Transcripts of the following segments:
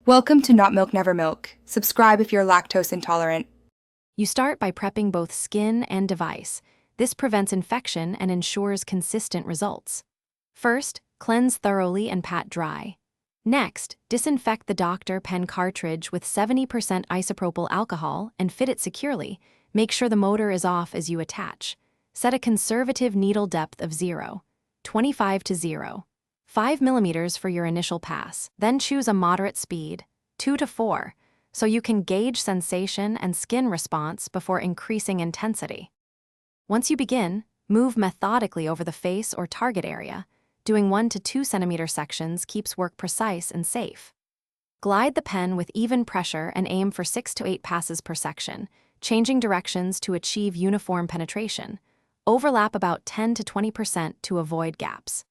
Welcome to Not Milk Never Milk. Subscribe if you're lactose intolerant. You start by prepping both skin and device. This prevents infection and ensures consistent results. First, cleanse thoroughly and pat dry. Next, disinfect the Dr Pen cartridge with 70% isopropyl alcohol and fit it securely. Make sure the motor is off as you attach. Set a conservative needle depth of 0.25 to 0.5 millimeters for your initial pass. Then choose a moderate speed, 2 to 4, so you can gauge sensation and skin response before increasing intensity. Once you begin, move methodically over the face or target area. Doing 1 to 2 centimeter sections keeps work precise and safe. Glide the pen with even pressure and aim for 6 to 8 passes per section, changing directions to achieve uniform penetration. Overlap about 10 to 20% to avoid gaps.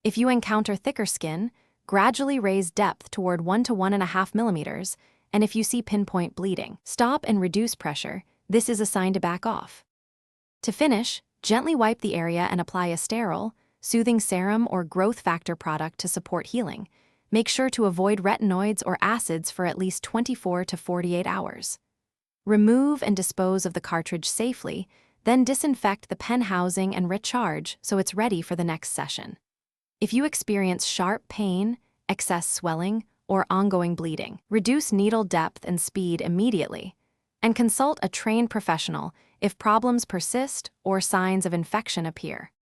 If you encounter thicker skin, gradually raise depth toward 1 to 1.5 millimeters, and if you see pinpoint bleeding, stop and reduce pressure. This is a sign to back off. To finish, gently wipe the area and apply a sterile, soothing serum or growth factor product to support healing. Make sure to avoid retinoids or acids for at least 24 to 48 hours. Remove and dispose of the cartridge safely, then disinfect the pen housing and recharge so it's ready for the next session. If you experience sharp pain, excess swelling, or ongoing bleeding, reduce needle depth and speed immediately, and consult a trained professional if problems persist or signs of infection appear.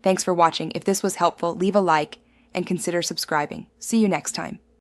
Thanks for watching. If this was helpful, leave a like and consider subscribing. See you next time.